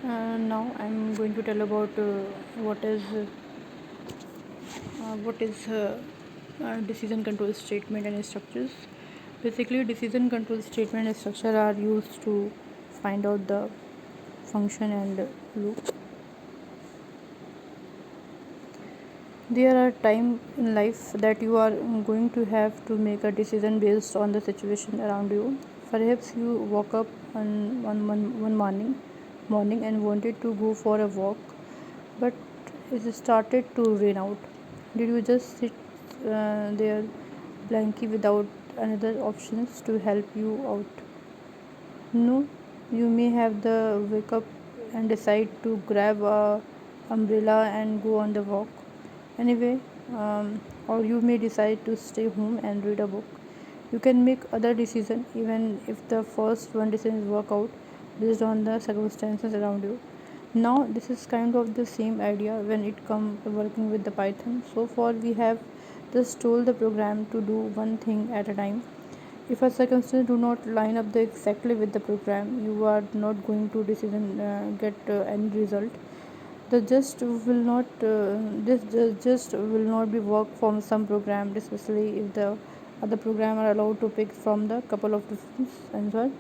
Now I'm going to tell about what is decision control statement and structures. Basically, decision control statement and structure are used to find out the function and loop. There are times in life that you are going to have to make a decision based on the situation around you. Perhaps you woke up one morning and wanted to go for a walk, but it started to rain out. Did you just sit there blankly without another options to help you out? No, you may have the wake up and decide to grab a umbrella and go on the walk. Anyway, or you may decide to stay home and read a book. You can make other decision even if the first one decision work out based on the circumstances around you. Now this is kind of the same idea when it comes to working with the Python. So far we have just told the program to do one thing at a time. If a circumstance do not line up exactly with the program, you are not going to decision get any result. The just will not this just will not be work from some program, especially if the other program are allowed to pick from the couple of different answer.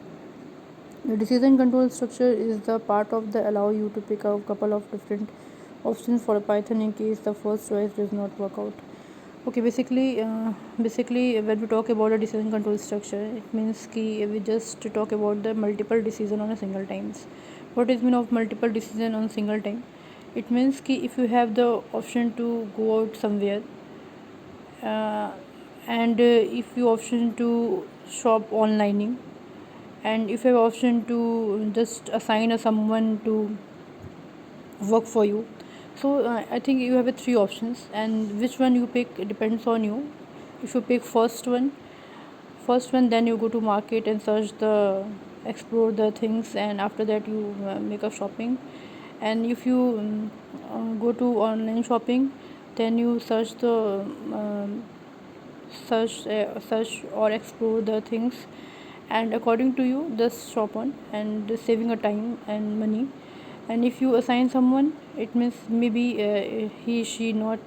The decision control structure is the part of the allow you to pick a couple of different options for a Python in case the first choice does not work out. Okay, basically when we talk about a decision control structure, it means कि we just talk about the multiple decision on a single times. What is mean of multiple decision on single time? It means कि if you have the option to go out somewhere, uh, and if you option to shop online, and if you have option to just assign a someone to work for you. So I think you have a three options, and which one you pick depends on you. If you pick first one, then you go to market and search the explore the things, and after that you make a shopping. And if you go to online shopping, then you search or explore the things, and according to you just shop on and saving a time and money. And if you assign someone, it means maybe he she not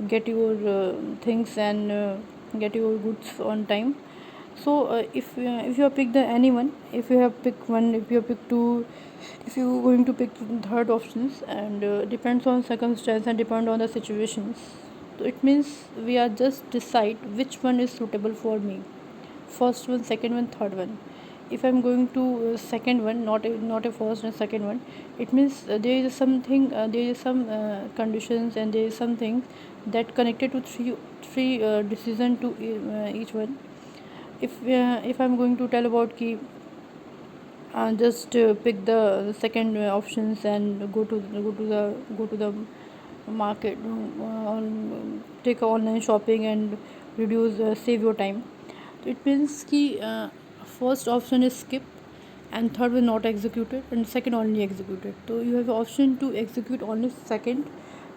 get your things and get your goods on time. So if you have picked the anyone, if you have picked one, if you have picked two, if you going to pick third options, and depends on circumstance and depend on the situations. So it means we are just decide which one is suitable for me, first one, second one, third one. If I'm going to second one, not a first and second one, it means there is something, there is some conditions, and there is something that connected to three decision to each one. If I'm going to tell about key, just pick the second options and go to the market, take online shopping and reduce save your time. It means ki first option is skip, and third will not executed, and second only executed. So you have option to execute only second.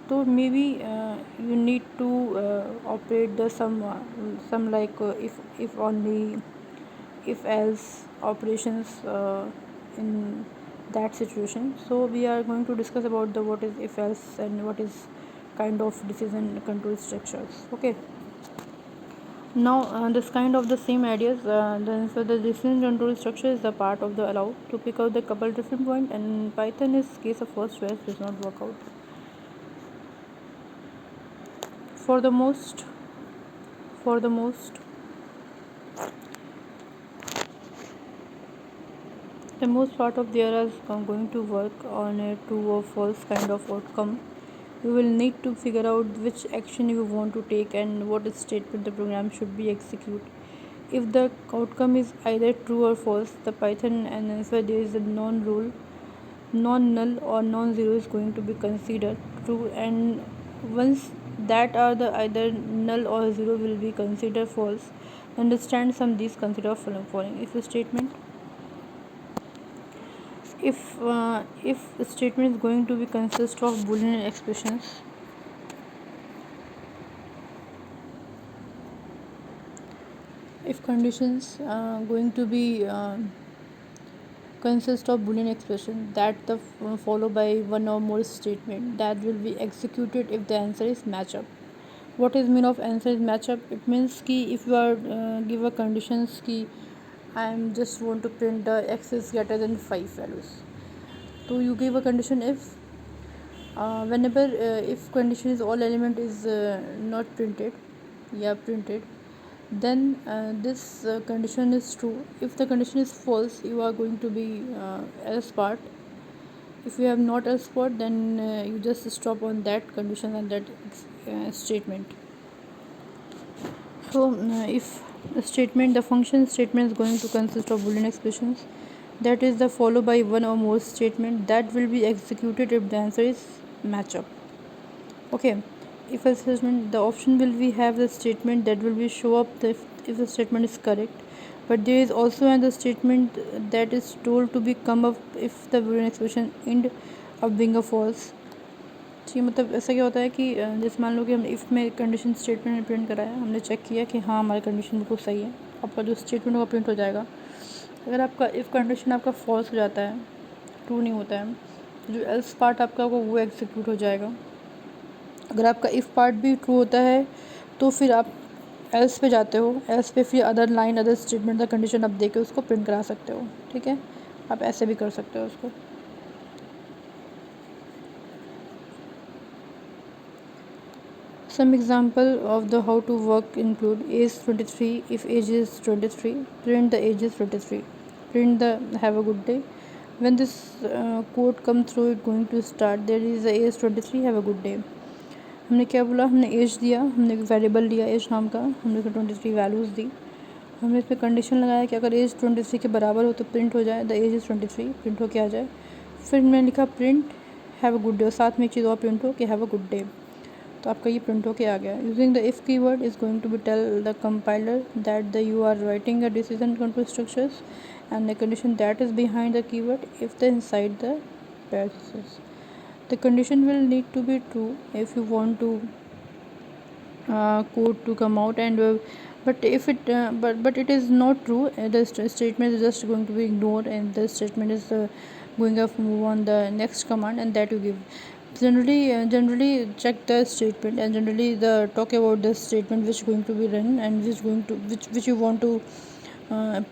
So maybe you need to operate the some like if only, if else operations in that situation. So we are going to discuss about the what is if else and what is kind of decision control structures. Okay, now this kind of the same ideas, then so the decision control structure is the part of the allow to pick out the couple different point, and Python is case of first choice does not work out. For the most for the most the most part of there is going to work on a true or false kind of outcome. You will need to figure out which action you want to take and what statement the program should be execute. If the outcome is either true or false, the Python and answer there is a non-rule, non-null or non-zero is going to be considered true, and once that are the either null or zero will be considered false. Understand some these consider following. If a statement, if a statement is going to be consist of boolean expressions, if conditions going to be consists of Boolean expression that the followed by one or more statement that will be executed if the answer is match up. What is mean of answer is match up? It means कि if you are give a conditions कि I am just want to print the x is greater than 5 values. So you give a condition if whenever if condition is all element is not printed, printed, then this condition is true. If the condition is false, you are going to be else part. If you have not else part, then you just stop on that condition and that statement. So if the function statement is going to consist of Boolean expressions, that is the followed by one or more statement that will be executed if the answer is match up. Okay, if a statement, the option will be have the statement that will be show up if the statement is correct, but there is also another statement that is told to be come up if the Boolean expression end up being a false. जी, मतलब ऐसा क्या होता है कि जैसे मान लो कि हम इफ़ में कंडीशन स्टेटमेंट में प्रिंट कराया, हमने चेक किया कि हाँ हमारी कंडीशन बिल्कुल सही है, आपका जो स्टेटमेंट होगा प्रिंट हो जाएगा. अगर आपका इफ़ कंडीशन आपका फॉल्स हो जाता है, ट्रू नहीं होता है, जो एल्स पार्ट आपका होगा वो एग्जीक्यूट हो जाएगा. अगर आपका इफ़ पार्ट भी ट्रू होता है तो फिर आप एल्स पे जाते हो, एल्स पे फिर अदर लाइन अदर स्टेटमेंट का कंडीशन आप दे के उसको प्रिंट करा सकते हो. ठीक है, आप ऐसे भी कर सकते हो उसको. Some example of the how to work include age 23. If age is 23, print the age is 23. Print the have a good day. When this quote come through, it going to start. There is the age 23. Have a good day. हमने क्या बोला, हमने as दिया, हमने एक variable लिया as नाम का, हमने उसको 23 वैल्यूज़ दी. हमने इसमें कंडीशन लगाया कि अगर एज 23 के बराबर हो तो प्रिंट हो जाए द एज इज़ 23, प्रिंट हो के आ जाए. फिर मैंने लिखा print have a good day और साथ में एक चीज़ और प्रिंट हो कि हैव अ गुड डे. तो आपका ये प्रिंट होके आ गया. Using the if keyword is going to be tell the compiler that the you are writing a decision control structures and the condition that is behind the keyword if the inside the parentheses. The condition will need to be true if you want to code to come out, and but if it but it is not true, the statement is just going to be ignored and the statement is going to move on the next command and that you give. Generally check the statement and generally the talk about the statement which going to be run and which you want to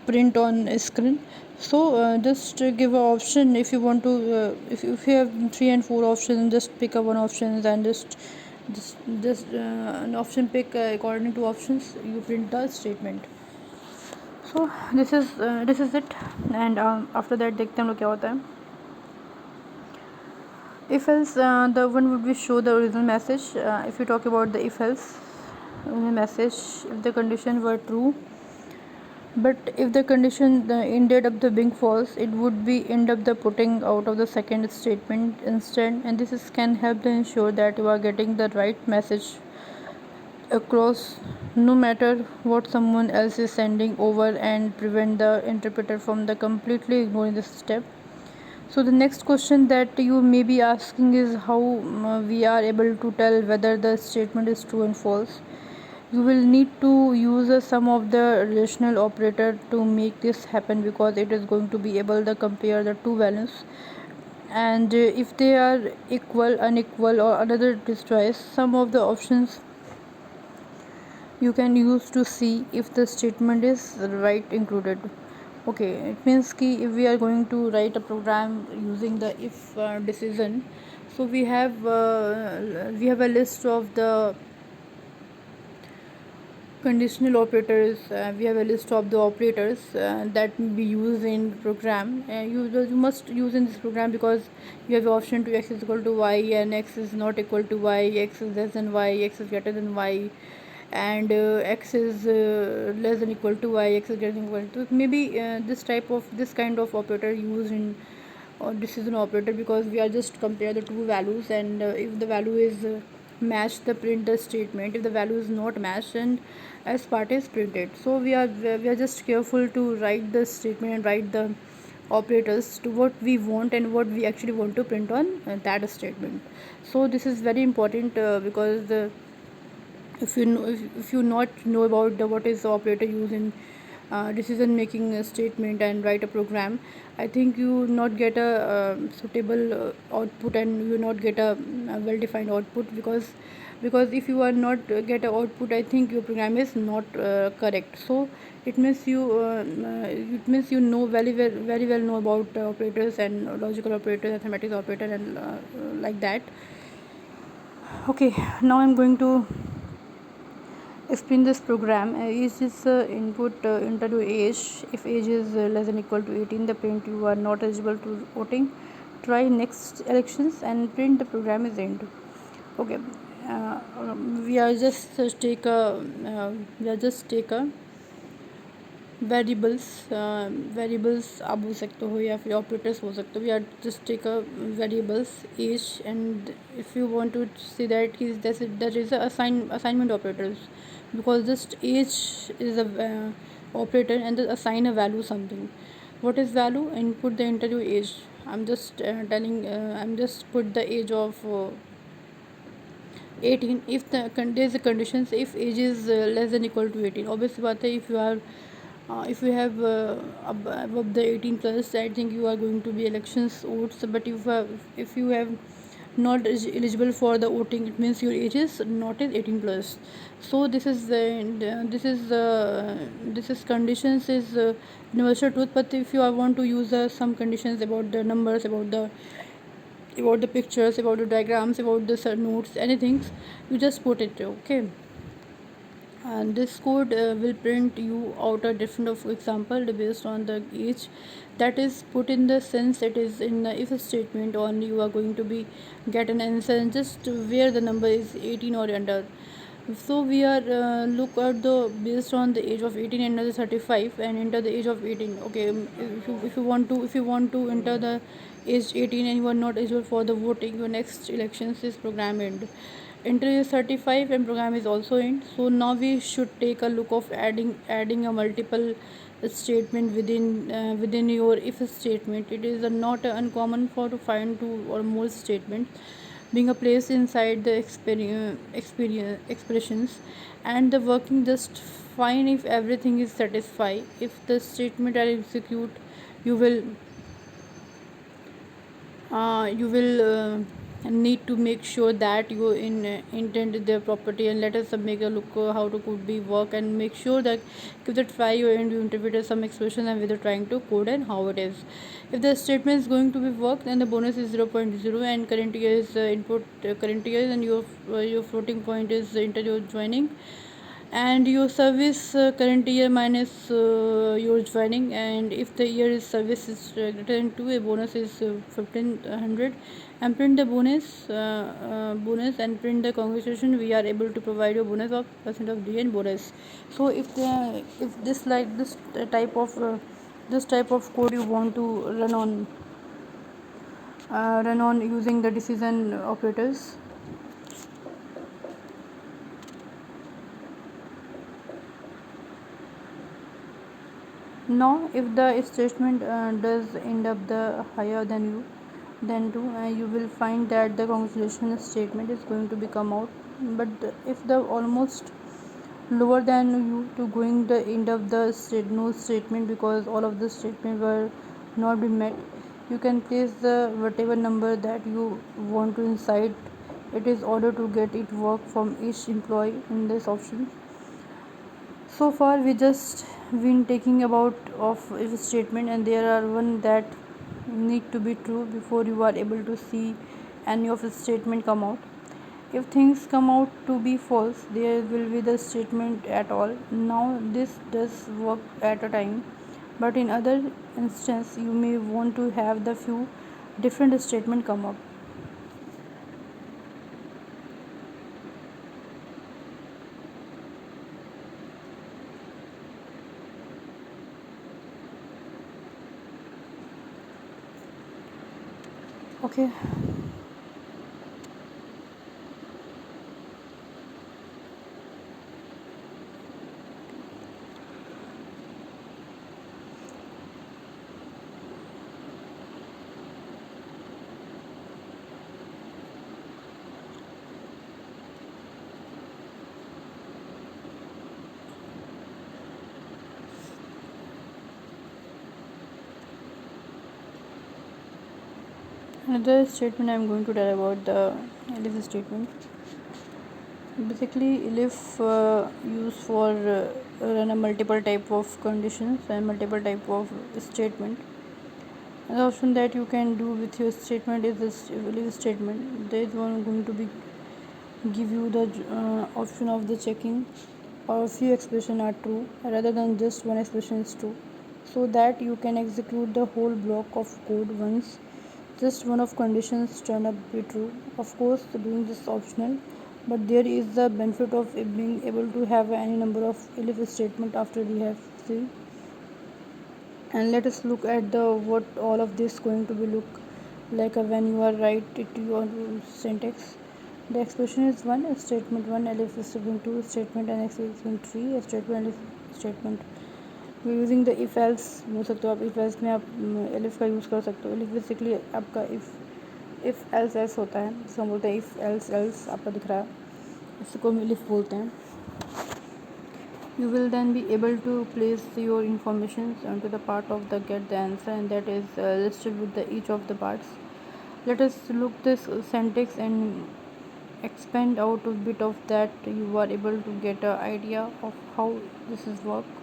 print on screen. So just give an option if you want to if you have 3 and 4 options, just pick up one option and just an option pick according to options you print the statement. So this is it. And after that देखते हैं हम लोग क्या होता है. If else the one would be show the original message. If you talk about the if else message, if the condition were true, but if the condition ended up the being false, it would be end up the putting out of the second statement instead, and this is can help to ensure that you are getting the right message across no matter what someone else is sending over, and prevent the interpreter from the completely ignoring this step. So the next question that you may be asking is how we are able to tell whether the statement is true and false. You will need to use a sum of the relational operator to make this happen, because it is going to be able to compare the two values, and if they are equal, unequal or another choice, some of the options you can use to see if the statement is right included. Okay, it means ki if we are going to write a program using the if decision, so we have a list of the conditional operators, we have a list of the operators that we use in program. You must use in this program because you have the option to x is equal to y and x is not equal to y, x is less than y, x is greater than y, and x is less than equal to y, x is greater than equal to. Maybe this kind of operator used in decision operator, because we are just compare the two values, and if the value is match the print the statement, if the value is not matched and as part is printed. So we are just careful to write the statement and write the operators to what we want and what we actually want to print on that statement. So this is very important because if you not know about what is the operator used in decision making statement and write a program, I think you not get a suitable output, and you not get a well defined output, because if you are not get a output, I think your program is not correct. So it means you know very well know about operators and logical operator, mathematics operator, and like that. Okay, now I'm going to explain this program. Is this input enter your age. If age is less than equal to 18, the print you are not eligible to voting. Try next elections and print the program is end. Okay, we are just take a variables आप बोल सकते हो या फिर operators बोल सकते हो. We are just take a variables as, and if you want to see that is a assignment operators, because just age is a operator, and just assign a value something. What is value? Input the interview age. I'm just put the age of 18. If there's a conditions, if age is less than equal to 18, obviously बात है, if you have above the 18 plus, I think you are going to be elections votes. But if you have not eligible for the voting, it means your age is not is 18 plus. So this is conditions is universal truth. But if you want to use some conditions about the numbers, about the pictures, about the diagrams, about the notes, anything, you just put it. Okay, and this code will print you out a different of example based on the age that is put in the sense it is in the if statement only. You are going to be get an answer, and just where the number is 18 or under. So we are look at the based on the age of 18 and another 35 and enter the age of 18. Okay, if you want to enter the age 18 and you are not eligible for the voting, your next elections is program end. Enter is 35 and program is also in. So now we should take a look of adding a multiple statement within your if statement. It is not uncommon for to find two or more statements being a place inside the experience expressions, and the working just fine if everything is satisfied. If the statement are execute, you will need to make sure that you intend the property, and let us make a look how to could be work, and make sure that give the try you and you interpret some expression and whether trying to code and how it is. If the statement is going to be worked, then the bonus is 0.0, and current year is input current year, and your floating point is enter your joining, and your service current year minus your joining. And if the year is service is greater than 2, a bonus is 1500, and print the bonus and print the congratulation, we are able to provide you bonus of percent of D and bonus. So if this like this type of code you want to run on using the decision operators. Now if the statement does end up the higher than you then 2, you will find that the congratulation statement is going to become out. But if the almost lower than you to going the end of the no statement, because all of the statement were not be met, you can place the whatever number that you want to inside it is order to get it work from each employee in this option. So far we just been taking about of if statement, and there are one that need to be true before you are able to see any of the statement come out. If things come out to be false, there will be the statement at all. Now this does work at a time, but in other instance you may want to have the few different statement come up. Okay. Another statement I'm going to tell about the elif statement. Basically, elif used for run a multiple type of conditions and multiple type of statement. The option that you can do with your statement is this elif statement. There is one going to be give you the option of the checking or a few expression are true rather than just one expression is true, so that you can execute the whole block of code once just one of conditions turn up be true. Of course, doing this is optional, but there is the benefit of being able to have any number of elif statement after we have seen. And let us look at the what all of this going to be look like when you are write it to your syntax. The expression is one statement one elif statement two statement and statement three statement elif statement. Using the if else बोल सकते हो आप. If else में आप elif का use कर सकते हो. एलिफ बेसिकली आपका इफ़ एल्स एल्स होता है, जिसको हम बोलते हैं इफ़ एल्स एल्स. आपका दिख रहा है, इसको हम एलिफ बोलते हैं. You will then be able to place your information onto the part of the get the answer, and that is listed with the each of the parts. Let us look this syntax and expand out a bit of that. You are able to get an idea of how this is work.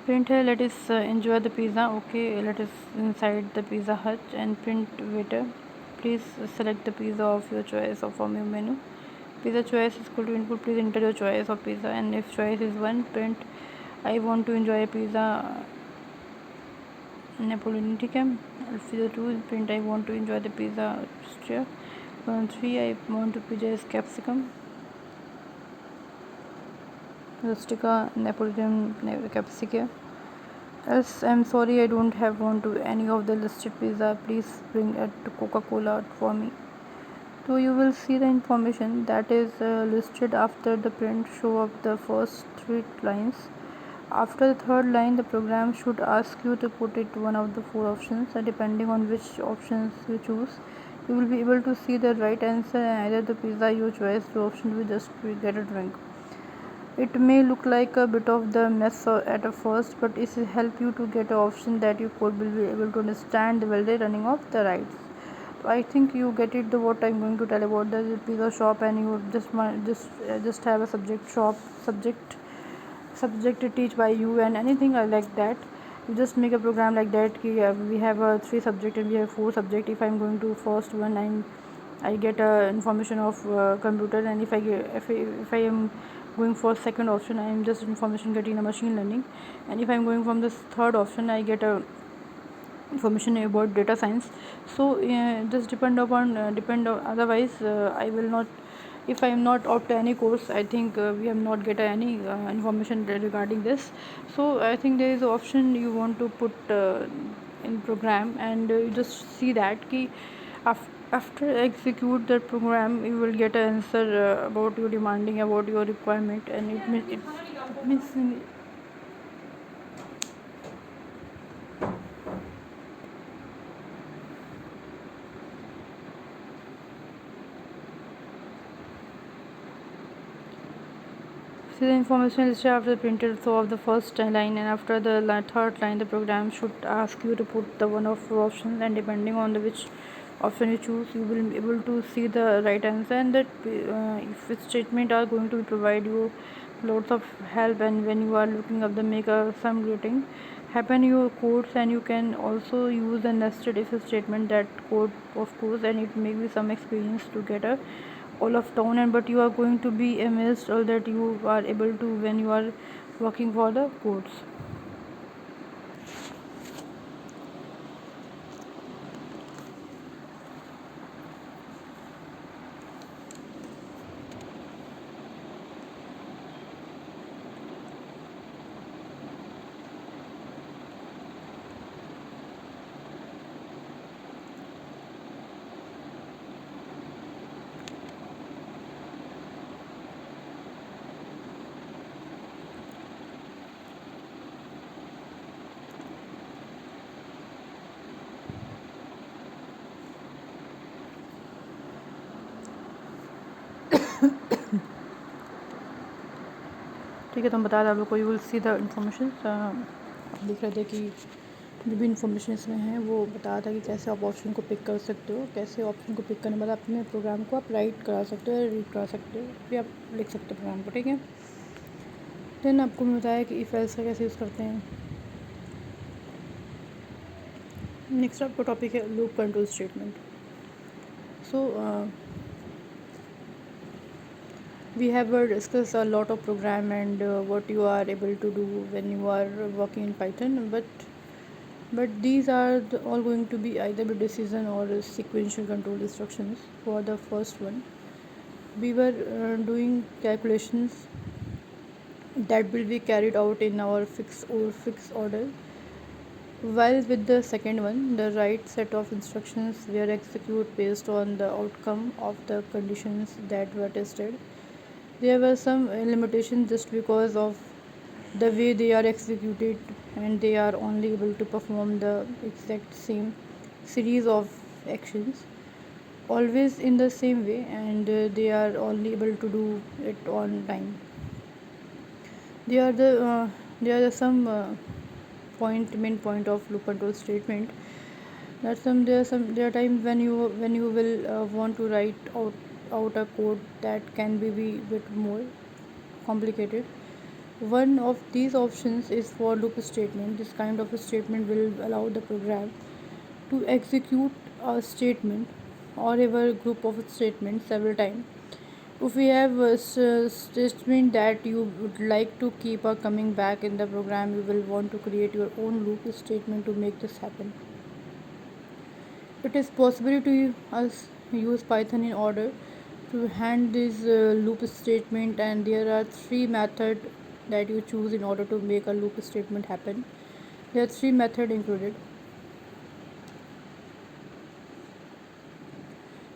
Print है, let us enjoy the pizza. Okay, let us inside the Pizza Hut and print waiter. Please select the pizza of your choice or from your menu. Pizza choice is equal to input. Please enter your choice of pizza, and if choice is 1, print I want to enjoy a pizza Napoleon. ठीक है. If the 2, print I want to enjoy the pizza Austria. 3, I want to pizza is capsicum rustica Napoleon capsicum. Else, I'm sorry, I don't have want to any of the listed pizza. Please bring it to Coca-Cola for me. So you will see the information that is listed after the print show up the first 3 lines. After the third line, the program should ask you to put it one of the 4 options, and depending on which options you choose, you will be able to see the right answer, and either the pizza your choice, the option will just get a drink. It may look like a bit of the mess at a first, but it will help you to get an option that you could will be able to understand while they running off the rides. So I think you get it the what I'm going to tell about the pizza shop, and you just have a subject teach by you and anything like that. You just make a program like that. We have a 3 subject and we have 4 subject. If I'm going to first one, I get information of computer, and if I am going for second option, I am just information getting a machine learning, and if I am going from this third option, I get a information about data science. So just depend otherwise I will not. If I am not opt any course, I think we have not get any information regarding this. So I think there is an option you want to put in program, and you just see that key after execute that program, you will get an answer about your demanding about your requirement, and it means see the information listed after the printed so of the first line, and after the third line the program should ask you to put the one of 4 options, and depending on the which option you choose, you will be able to see the right answer. And that if statement are going to provide you lots of help, and when you are looking up the make some greeting happen your codes, and you can also use the nested if statement that code of course, and it may be some experience to get a all of town, and but you are going to be amazed all that you are able to when you are working for the codes. ठीक है, तो हम बता रहे हैं आप लोग को, you will see the information. आप देख रहे थे कि जो भी इन्फॉर्मेशन इसमें है वो बता रहा था कि कैसे आप ऑप्शन को पिक कर सकते हो, कैसे ऑप्शन को पिक करने के बाद अपने प्रोग्राम को आप राइट करा सकते हो या रीड करा सकते हो, फिर आप लिख सकते हो प्रोग्राम को। ठीक है, देन आपको मैं बताया कि इफ एल्स का कैसे यूज़ करते हैं। नेक्स्ट आपका टॉपिक है loop control statement. So we have discussed a lot of program and what you are able to do when you are working in Python, but these are all going to be either the decision or sequential control instructions. For the first one, we were doing calculations that will be carried out in our fixed order, while with the second one, the right set of instructions were executed based on the outcome of the conditions that were tested. There were some limitations just because of the way they are executed, and they are only able to perform the exact same series of actions always in the same way, and they are only able to do it on time. They are some main point of loop control statement. That there are times when you will want to write out a code that can be bit more complicated. One of these options is for loop statement. This kind of a statement will allow the program to execute a statement or a group of statements several times. If we have a statement that you would like to keep coming back in the program, you will want to create your own loop statement to make this happen. It is possible to use Python in order to hand this loop statement, and there are three methods that you choose in order to make a loop statement happen. There are three methods included.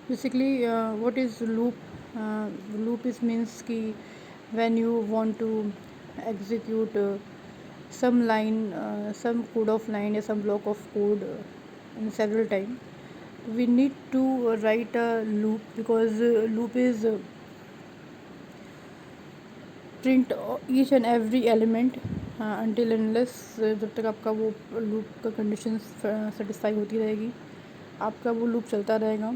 Basically, what is loop? Loop is means ki when you want to execute some line, some code of line or some block of code in several times, we need to write a loop, because loop is print each and every element until unless जब तक आपका वो loop का condition satisfy होती रहेगी, आपका वो loop चलता रहेगा,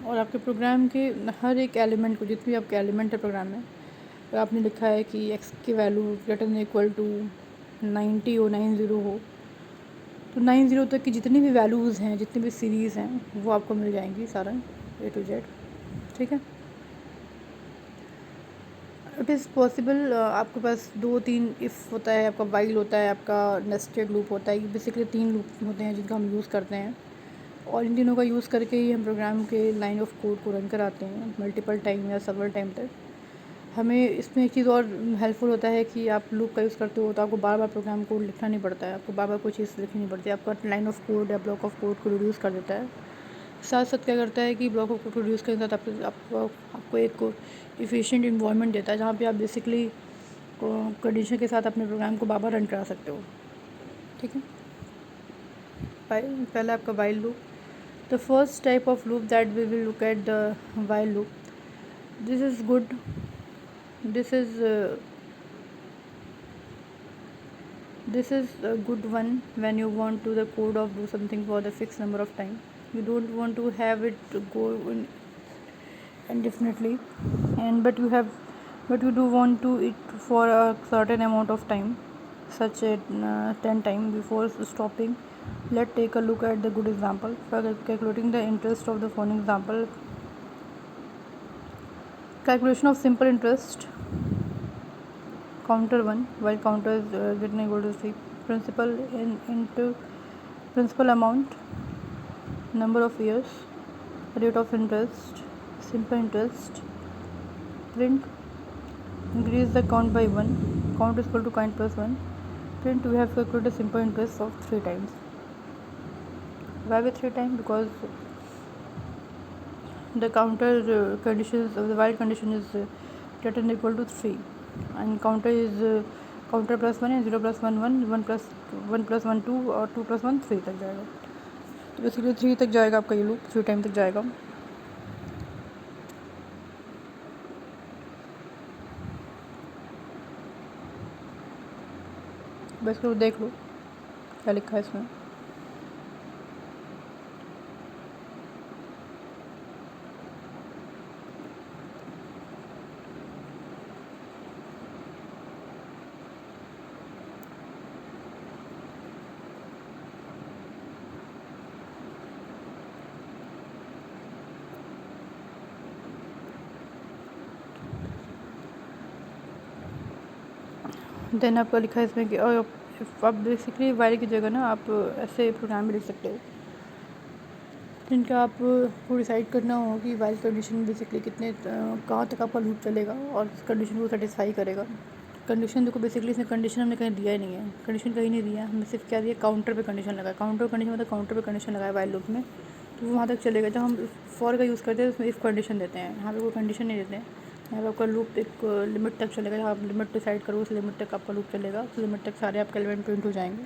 और आपके प्रोग्राम के हर एक एलिमेंट को, जितने भी आपके एलिमेंट है प्रोग्राम में, अगर आपने लिखा है कि x की value greater than equal to 90 हो, 90 हो, तो 90 तक की जितनी भी वैल्यूज़ हैं, जितनी भी सीरीज़ हैं, वो आपको मिल जाएंगी सारा A to Z। ठीक है, इट इज़ पॉसिबल। आपके पास 2-3 इफ़ होता है, आपका वाइल होता है, आपका नेस्टेड लूप होता है। बेसिकली 3 लूप होते हैं जिनका हम यूज़ करते हैं, और इन तीनों का यूज़ करके ही हम प्रोग्राम के लाइन ऑफ कोड को रन कराते हैं मल्टीपल टाइम या सेवरल टाइम तक। हमें इसमें एक चीज़ और हेल्पफुल होता है कि आप लूप का यूज़ करते हो तो आपको बार बार प्रोग्राम कोड लिखना नहीं पड़ता है, आपको बार बार कोई चीज़ लिखनी नहीं पड़ती, आपका लाइन ऑफ कोड या ब्लॉक ऑफ कोड को रिड्यूस कर देता है। साथ साथ क्या करता है कि ब्लॉक ऑफ कोड को रिड्यूस करने के साथ आपको एक इफ़िशिएंट इन्वायरमेंट देता है, जहाँ पे आप बेसिकली कंडीशन के साथ अपने प्रोग्राम को बार बार रन करा सकते हो। ठीक है, पहले आपका while loop. The first type of loop that we will look at, the while loop. This is good. This is a good one when you want to the code of do something for the fixed number of time. You don't want to have it go indefinitely, but you do want to it for a certain amount of time, such as 10 times before stopping. Let's take a look at the good example. For calculating the interest of the following example, calculation of simple interest, counter 1, while counter is getting equal to 3, principal into principal amount, number of years, rate of interest, simple interest, print, increase the count by 1, count is equal to count plus 1, print. We have calculated simple interest of 3 times. Why with 3 times? Because the counter conditions of the while condition is greater than equal to 3, and counter is counter plus 1 and 0 plus 1 1, 1 plus 1 2, और 2 plus 1 3 तक जाएगा। तो basically 3 तक जाएगा आपका ये loop, 3 time तक जाएगा। बस करो, देख लो क्या लिखा है इसमें। देन आपका लिखा है इसमें कि आप बेसिकली वाइल की जगह ना आप ऐसे प्रोग्राम भी लिख सकते हो जिनका आपको डिसाइड करना हो कि वाइल कंडीशन बेसिकली कितने कहाँ तक आपका लूप चलेगा और इस कंडीशन को सेटिस्फाई करेगा। कंडीशन देखो, बेसिकली इसमें कंडीशन हमने कहीं दिया ही नहीं है, कंडीशन कहीं नहीं दिया, हमने सिर्फ क्या दिया, काउंटर पे कंडीशन लगाया। काउंटर कंडीशन मतलब काउंटर पे कंडीशन लगाया वाइल लूप में, तो वो वहाँ तक चलेगा। जब हम फॉर का यूज़ करते हैं उसमें इफ़ कंडीशन देते हैं, यहाँ पे कोई कंडीशन नहीं देते हैं। यहाँ पे आपका लूप एक लिमिट तक चलेगा, जहाँ आप लिमिट डिसाइड करो उस लिमिट तक आपका लूप चलेगा, उस लिमिट तक सारे आपके एलिमेंट प्रिंट हो जाएंगे।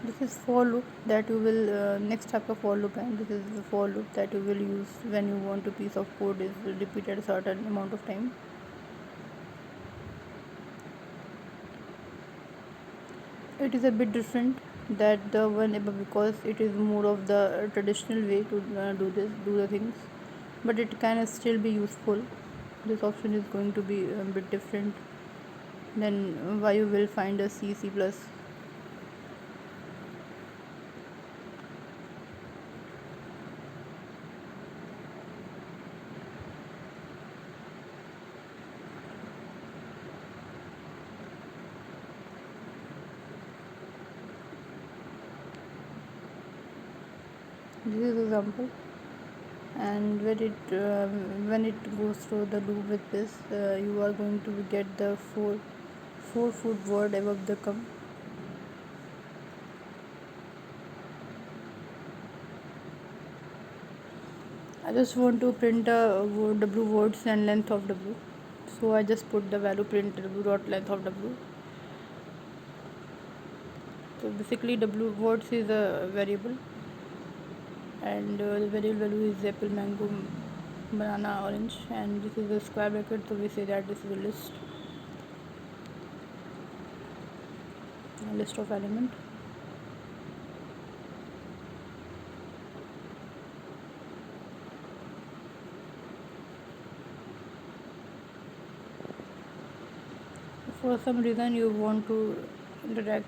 This is for loop that you will next आपका for loop है। This is the for loop that you will use when you want a piece of code is repeated a certain amount of time. It is a bit different that the one above because it is more of the traditional way to do the things, but it can still be useful. This option is going to be a bit different than why you will find a C, C++. This is example, and when it goes through the loop with this, you are going to get the four-foot word above the come. I just want to print a w words and length of w, so I just put the value print w dot length of w. So basically w words is a variable, and the variable value is apple, mango, banana, orange, and this is a square bracket, so we say that this is a list of element. For some reason you want to interact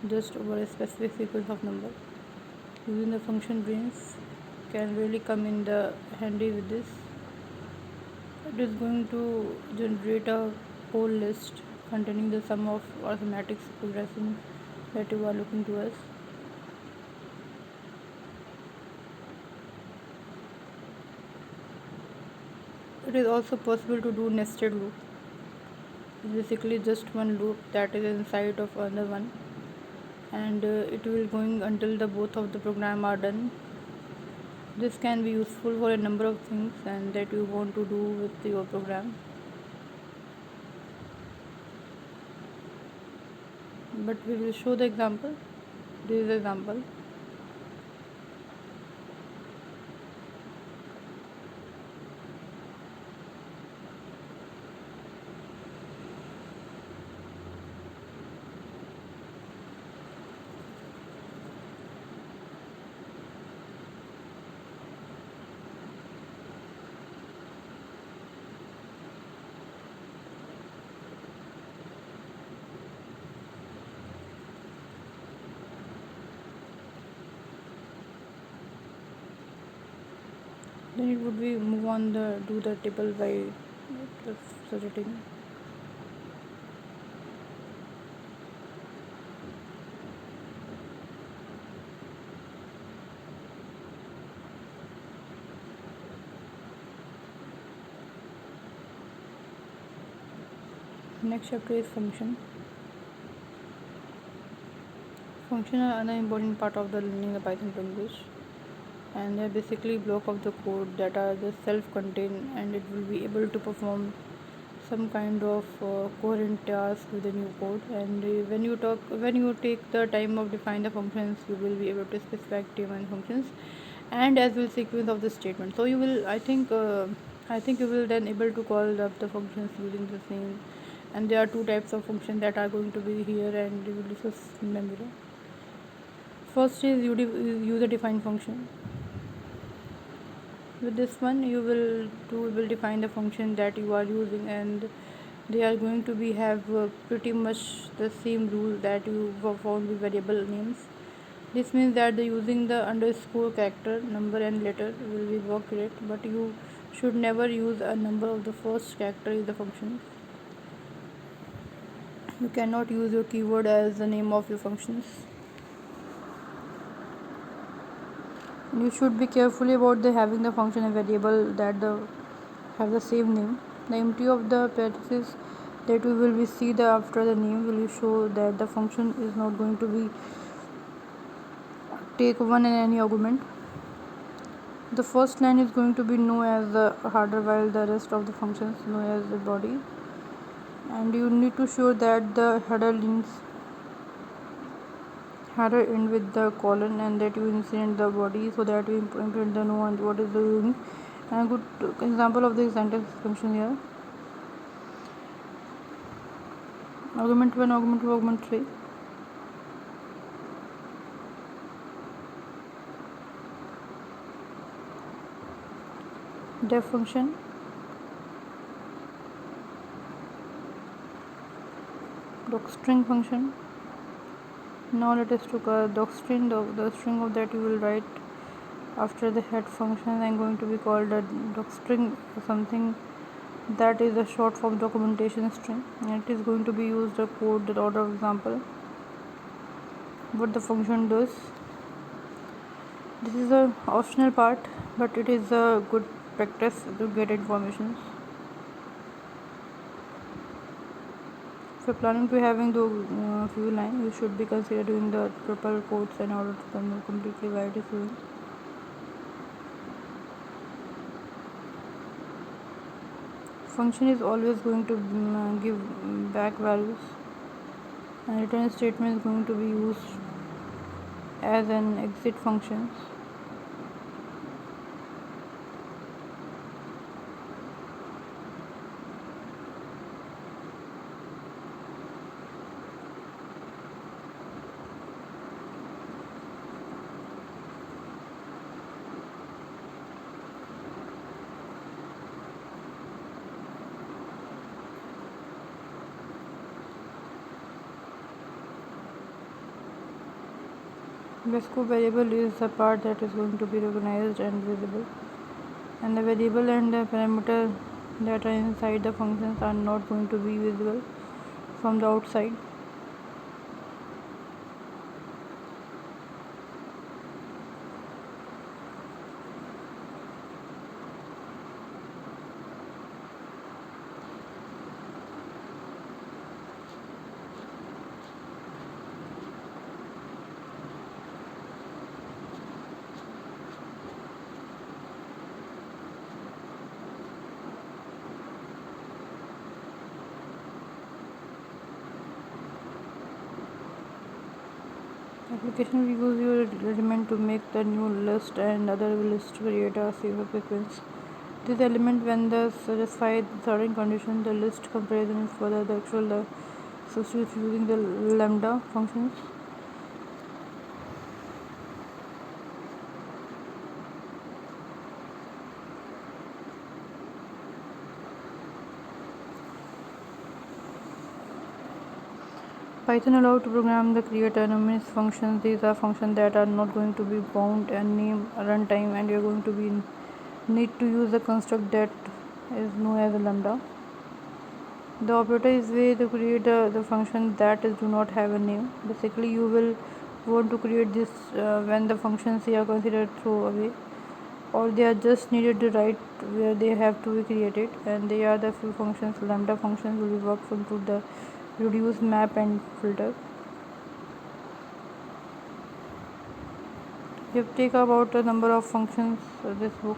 just over a specific sequence of number, using the function brains can really come in the handy with this. It is going to generate a whole list containing the sum of arithmetic progression that you are looking towards. It is also possible to do nested loop. Basically just one loop that is inside of another one, and it will going until the both of the program are done. This can be useful for a number of things and that you want to do with your program. But we will show the example. This is the example. Then it would be move on the do the table by suggesting. Next chapter is function. Function are another important part of the learning the Python language, and they are basically block of the code that are just self-contained, and it will be able to perform some kind of coherent task within your code. And when you take the time of define the functions, you will be able to specify table and functions and as well sequence of the statement. So you will, I think, I think you will then able to call up the functions using this name. And there are two types of functions that are going to be here, and we will discuss them below. First is user defined function. With this one, you will define the function that you are using, and they are going to be have pretty much the same rule that you found with variable names. This means that the using the underscore character, number and letter will be work correct, but you should never use a number of the first character in the function. You cannot use your keyword as the name of your functions. You should be carefully about the having the function a variable that have the same name. The empty of the parentheses that we will be see the after the name will show that the function is not going to be take one in any argument. The first line is going to be known as the header while the rest of the functions known as the body, and you need to show that the header end with the colon and that you insert the body so that you implement the know and what is the doing. And a good example of the syntax function here: argument 1, argument 2, argument 3. Def function, docstring function. Now let us look at docstring. The string of that you will write after the head function and going to be called a docstring, something that is a short form documentation string, and it is going to be used to code the order of example what the function does. This is a optional part, but it is a good practice to get information. If you're planning to having the few lines, you should be considering the triple quotes in order to know completely why it is doing. Function is always going to give back values, and return statement is going to be used as an exit function. The scope variable is the part that is going to be recognized and visible, and the variable and the parameter that are inside the functions are not going to be visible from the outside. Application will use your element to make the new list and other list create a safer sequence. This element, when the satisfied certain condition, the list comparison is further the actual substitute using the lambda functions. Python allows to program the create anonymous functions. These are functions that are not going to be bound and name runtime, and you're going to be need to use the construct that is known as a lambda. The operator is way to create the function that is do not have a name. Basically, you will want to create this when the functions are considered throwaway, or they are just needed to write where they have to be created, and they are the few functions. Lambda functions will be worked into the reduce, map, and filter. We have take about a number of functions this book.